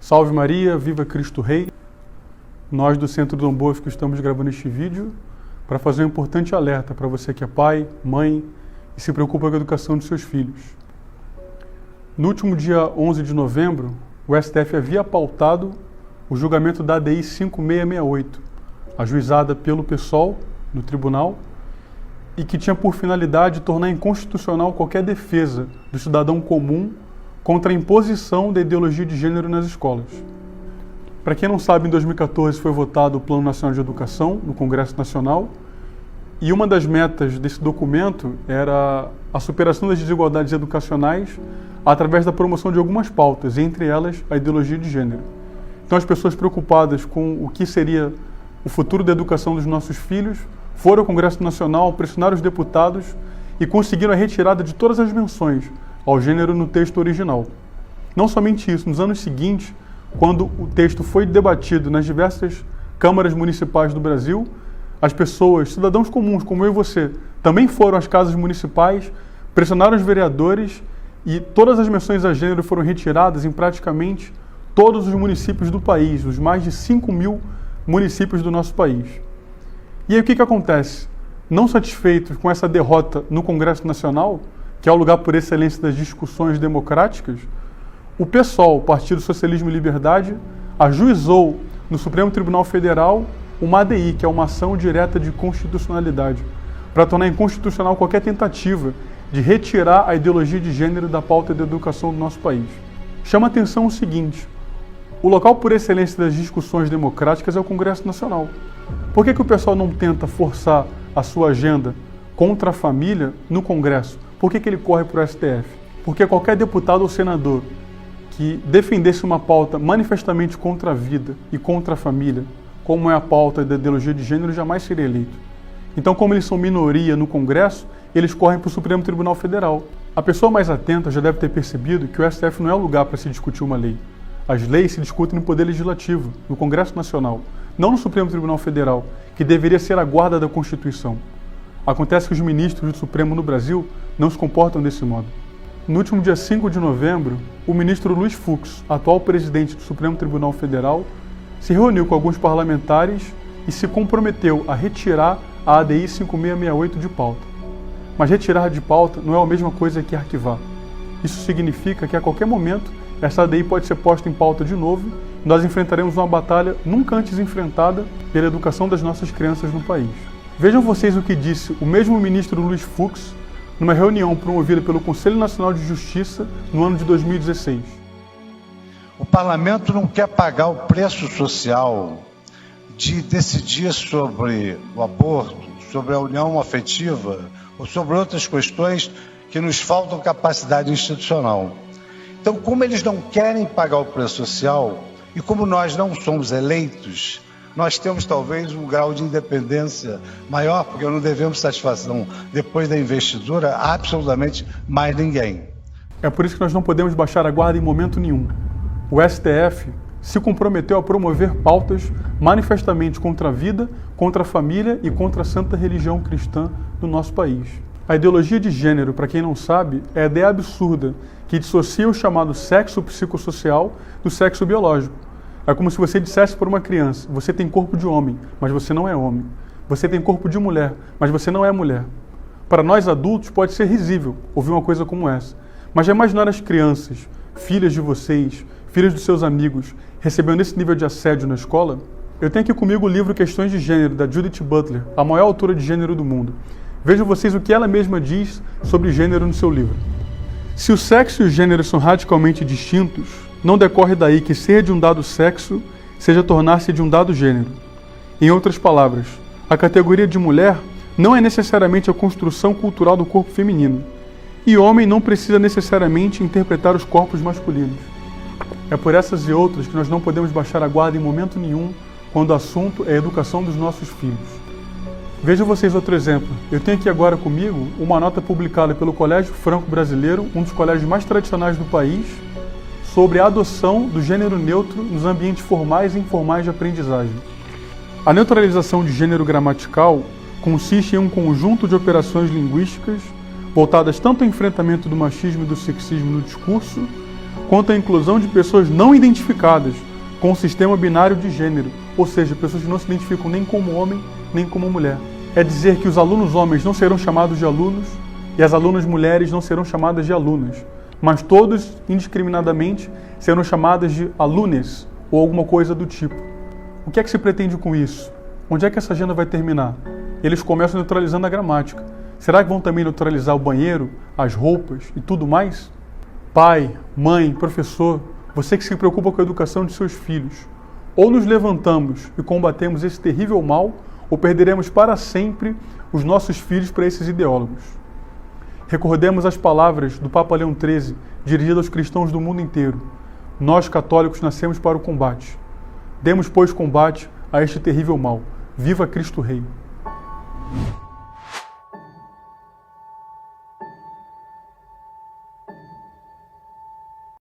Salve Maria, viva Cristo Rei! Nós do Centro Dom Bosco estamos gravando este vídeo para fazer um importante alerta para você que é pai, mãe e se preocupa com a educação de seus filhos. No último dia 11 de novembro, o STF havia pautado o julgamento da ADI 5668, ajuizada pelo PSOL no tribunal, e que tinha por finalidade tornar inconstitucional qualquer defesa do cidadão comum contra a imposição da ideologia de gênero nas escolas. Para quem não sabe, em 2014 foi votado o Plano Nacional de Educação no Congresso Nacional, e uma das metas desse documento era a superação das desigualdades educacionais através da promoção de algumas pautas, entre elas a ideologia de gênero. Então as pessoas preocupadas com o que seria o futuro da educação dos nossos filhos foram ao Congresso Nacional, pressionaram os deputados e conseguiram a retirada de todas as menções ao gênero no texto original. Não somente isso, nos anos seguintes, quando o texto foi debatido nas diversas câmaras municipais do Brasil, as pessoas, cidadãos comuns como eu e você, também foram às casas municipais, pressionaram os vereadores e todas as menções a gênero foram retiradas em praticamente todos os municípios do país, os mais de 5.000 municípios do nosso país. E aí o que acontece? Não satisfeitos com essa derrota no Congresso Nacional, que é o lugar por excelência das discussões democráticas, o PSOL, o Partido Socialismo e Liberdade, ajuizou no Supremo Tribunal Federal uma ADI, que é uma ação direta de constitucionalidade, para tornar inconstitucional qualquer tentativa de retirar a ideologia de gênero da pauta da educação do nosso país. Chama a atenção o seguinte: o local por excelência das discussões democráticas é o Congresso Nacional. Por que o pessoal não tenta forçar a sua agenda contra a família no Congresso? Por que ele corre para o STF? Porque qualquer deputado ou senador que defendesse uma pauta manifestamente contra a vida e contra a família, como é a pauta da ideologia de gênero, jamais seria eleito. Então, como eles são minoria no Congresso, eles correm para o Supremo Tribunal Federal. A pessoa mais atenta já deve ter percebido que o STF não é o lugar para se discutir uma lei. As leis se discutem no Poder Legislativo, no Congresso Nacional, não no Supremo Tribunal Federal, que deveria ser a guarda da Constituição. Acontece que os ministros do Supremo no Brasil não se comportam desse modo. No último dia 5 de novembro, o ministro Luiz Fux, atual presidente do Supremo Tribunal Federal, se reuniu com alguns parlamentares e se comprometeu a retirar a ADI 5668 de pauta. Mas retirar de pauta não é a mesma coisa que arquivar. Isso significa que a qualquer momento essa ADI pode ser posta em pauta de novo e nós enfrentaremos uma batalha nunca antes enfrentada pela educação das nossas crianças no país. Vejam vocês o que disse o mesmo ministro Luiz Fux numa reunião promovida pelo Conselho Nacional de Justiça no ano de 2016. O parlamento não quer pagar o preço social de decidir sobre o aborto, sobre a união afetiva ou sobre outras questões que nos faltam capacidade institucional. Então, como eles não querem pagar o preço social e como nós não somos eleitos, nós temos talvez um grau de independência maior, porque não devemos satisfação depois da investidura a absolutamente mais ninguém. É por isso que nós não podemos baixar a guarda em momento nenhum. O STF se comprometeu a promover pautas manifestamente contra a vida, contra a família e contra a santa religião cristã no nosso país. A ideologia de gênero, para quem não sabe, é a ideia absurda que dissocia o chamado sexo psicossocial do sexo biológico. É como se você dissesse para uma criança: você tem corpo de homem, mas você não é homem. Você tem corpo de mulher, mas você não é mulher. Para nós adultos pode ser risível ouvir uma coisa como essa. Mas já imaginaram as crianças, filhas de vocês, filhas dos seus amigos, recebendo esse nível de assédio na escola? Eu tenho aqui comigo o livro Questões de Gênero, da Judith Butler, a maior autora de gênero do mundo. Vejam vocês o que ela mesma diz sobre gênero no seu livro. Se o sexo e o gênero são radicalmente distintos, não decorre daí que ser de um dado sexo seja tornar-se de um dado gênero. Em outras palavras, a categoria de mulher não é necessariamente a construção cultural do corpo feminino, e homem não precisa necessariamente interpretar os corpos masculinos. É por essas e outras que nós não podemos baixar a guarda em momento nenhum quando o assunto é a educação dos nossos filhos. Vejam vocês outro exemplo. Eu tenho aqui agora comigo uma nota publicada pelo Colégio Franco Brasileiro, um dos colégios mais tradicionais do país, sobre a adoção do gênero neutro nos ambientes formais e informais de aprendizagem. A neutralização de gênero gramatical consiste em um conjunto de operações linguísticas voltadas tanto ao enfrentamento do machismo e do sexismo no discurso, quanto à inclusão de pessoas não identificadas com o sistema binário de gênero, ou seja, pessoas que não se identificam nem como homem, nem como mulher. É dizer que os alunos homens não serão chamados de alunos e as alunas mulheres não serão chamadas de alunas, mas todos, indiscriminadamente, serão chamadas de alunes ou alguma coisa do tipo. O que é que se pretende com isso? Onde é que essa agenda vai terminar? Eles começam neutralizando a gramática. Será que vão também neutralizar o banheiro, as roupas e tudo mais? Pai, mãe, professor, você que se preocupa com a educação de seus filhos, ou nos levantamos e combatemos esse terrível mal, ou perderemos para sempre os nossos filhos para esses ideólogos. Recordemos as palavras do Papa Leão XIII, dirigidas aos cristãos do mundo inteiro. Nós, católicos, nascemos para o combate. Demos, pois, combate a este terrível mal. Viva Cristo Rei!